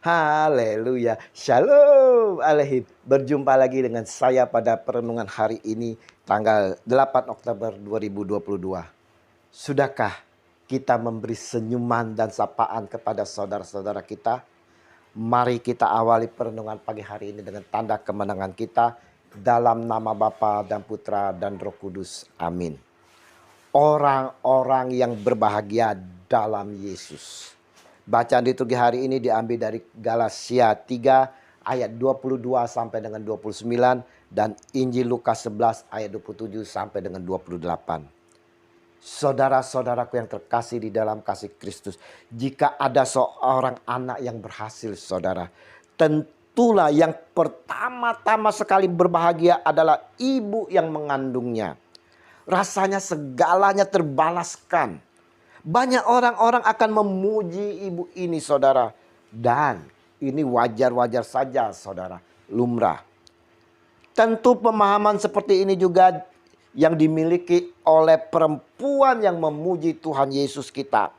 Haleluya. Shalom Alehim. Berjumpa lagi dengan saya pada perenungan hari ini tanggal 8 Oktober 2022. Sudahkah kita memberi senyuman dan sapaan kepada saudara-saudara kita? Mari kita awali perenungan pagi hari ini dengan tanda kemenangan kita dalam nama Bapa dan Putra dan Roh Kudus. Amin. Orang-orang yang berbahagia dalam Yesus. Bacaan liturgi hari ini diambil dari Galatia 3 ayat 22 sampai dengan 29 dan Injil Lukas 11 ayat 27 sampai dengan 28. Saudara-saudaraku yang terkasih di dalam kasih Kristus, jika ada seorang anak yang berhasil, saudara, tentulah yang pertama-tama sekali berbahagia adalah ibu yang mengandungnya. Rasanya segalanya terbalaskan. Banyak orang-orang akan memuji ibu ini, saudara. Dan ini wajar-wajar saja, saudara. Lumrah. Tentu pemahaman seperti ini juga yang dimiliki oleh perempuan yang memuji Tuhan Yesus kita.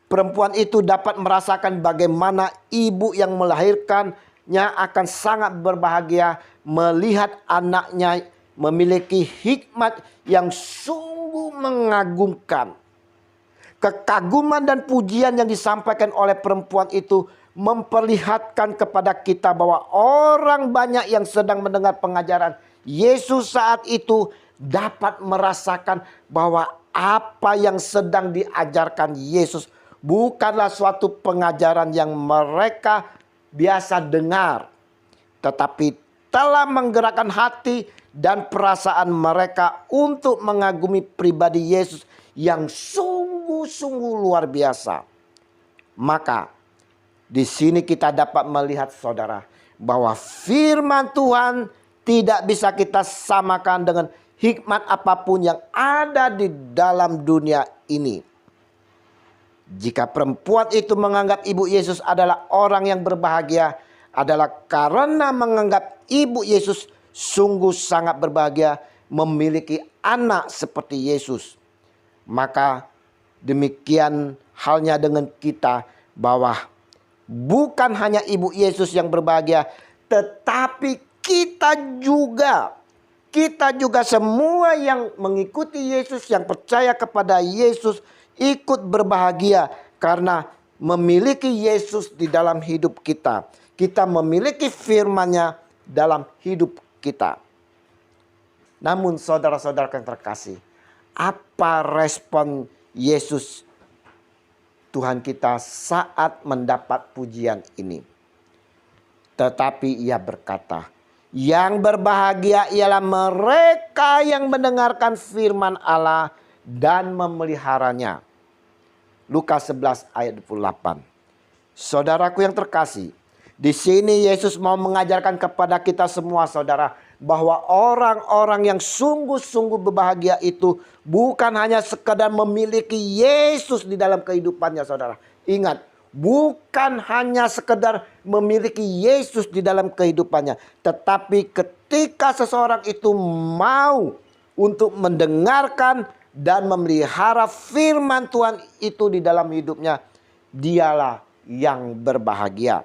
Perempuan itu dapat merasakan bagaimana ibu yang melahirkannya akan sangat berbahagia melihat anaknya memiliki hikmat yang sungguh mengagumkan. Kekaguman dan pujian yang disampaikan oleh perempuan itu memperlihatkan kepada kita bahwa orang banyak yang sedang mendengar pengajaran Yesus saat itu dapat merasakan bahwa apa yang sedang diajarkan Yesus bukanlah suatu pengajaran yang mereka biasa dengar, tetapi telah menggerakkan hati dan perasaan mereka untuk mengagumi pribadi Yesus yang sungguh-sungguh luar biasa. Maka di sini kita dapat melihat, saudara, bahwa firman Tuhan tidak bisa kita samakan dengan hikmat apapun yang ada di dalam dunia ini. Jika perempuan itu menganggap ibu Yesus adalah orang yang berbahagia, adalah karena menganggap ibu Yesus sungguh sangat berbahagia memiliki anak seperti Yesus. Maka demikian halnya dengan kita, bahwa bukan hanya ibu Yesus yang berbahagia, tetapi kita juga semua yang mengikuti Yesus, yang percaya kepada Yesus, ikut berbahagia karena memiliki Yesus di dalam hidup kita. Kita memiliki firman-Nya dalam hidup kita. Namun saudara-saudara yang terkasih, apa respon Yesus Tuhan kita saat mendapat pujian ini? Tetapi ia berkata, yang berbahagia ialah mereka yang mendengarkan firman Allah dan memeliharanya. Lukas 11 ayat 28. Saudaraku yang terkasih, di sini Yesus mau mengajarkan kepada kita semua, saudara, bahwa orang-orang yang sungguh-sungguh berbahagia itu bukan hanya sekedar memiliki Yesus di dalam kehidupannya, saudara. Ingat, bukan hanya sekedar memiliki Yesus di dalam kehidupannya, tetapi ketika seseorang itu mau untuk mendengarkan dan memelihara firman Tuhan itu di dalam hidupnya, dialah yang berbahagia.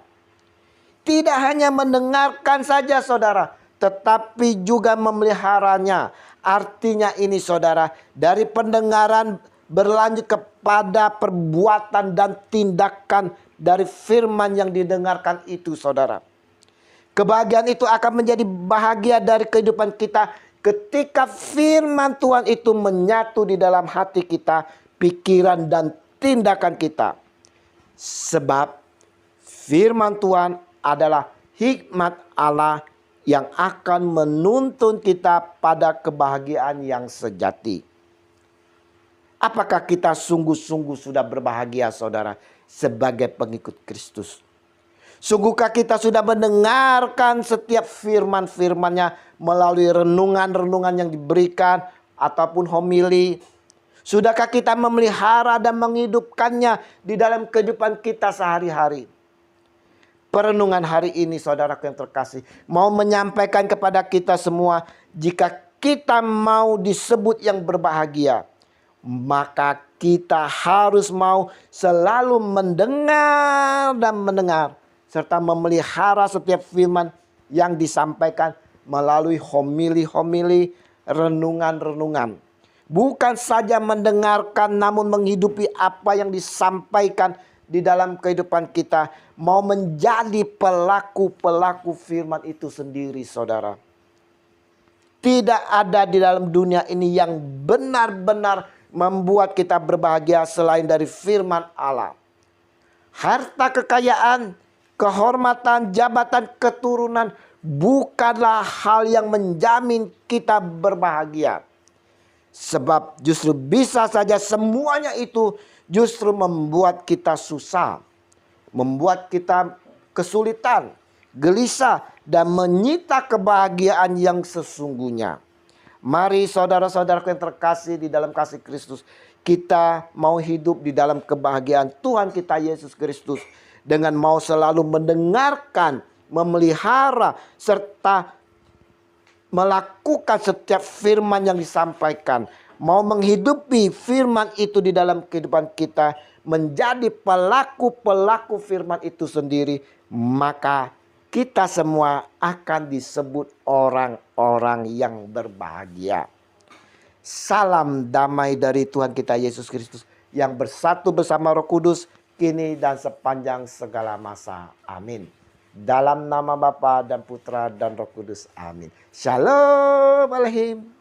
Tidak hanya mendengarkan saja, saudara, tetapi juga memeliharanya. Artinya ini, saudara, dari pendengaran berlanjut kepada perbuatan dan tindakan dari firman yang didengarkan itu, saudara. Kebahagiaan itu akan menjadi bahagia dari kehidupan kita ketika firman Tuhan itu menyatu di dalam hati kita, pikiran dan tindakan kita. Sebab firman Tuhan adalah hikmat Allah yang akan menuntun kita pada kebahagiaan yang sejati. Apakah kita sungguh-sungguh sudah berbahagia, saudara, sebagai pengikut Kristus? Sungguhkah kita sudah mendengarkan setiap firman-firman-Nya melalui renungan-renungan yang diberikan ataupun homili? Sudahkah kita memelihara dan menghidupkannya di dalam kehidupan kita sehari-hari? Perenungan hari ini, saudaraku yang terkasih, mau menyampaikan kepada kita semua, jika kita mau disebut yang berbahagia, maka kita harus mau selalu mendengar dan mendengar serta memelihara setiap firman yang disampaikan melalui homili-homili, renungan-renungan. Bukan saja mendengarkan namun menghidupi apa yang disampaikan di dalam kehidupan kita. Mau menjadi pelaku-pelaku firman itu sendiri, saudara. Tidak ada di dalam dunia ini yang benar-benar membuat kita berbahagia selain dari firman Allah. Harta kekayaan, kehormatan, jabatan, keturunan bukanlah hal yang menjamin kita berbahagia. Sebab justru bisa saja semuanya itu justru membuat kita susah, membuat kita kesulitan, gelisah, dan menyita kebahagiaan yang sesungguhnya. Mari saudara-saudaraku yang terkasih di dalam kasih Kristus, kita mau hidup di dalam kebahagiaan Tuhan kita Yesus Kristus dengan mau selalu mendengarkan, memelihara, serta melakukan setiap firman yang disampaikan. Mau menghidupi firman itu di dalam kehidupan kita, menjadi pelaku-pelaku firman itu sendiri, maka kita semua akan disebut orang-orang yang berbahagia. Salam damai dari Tuhan kita Yesus Kristus yang bersatu bersama Roh Kudus kini dan sepanjang segala masa. Amin. Dalam nama Bapa dan Putra dan Roh Kudus. Amin. Shalom Aleichem.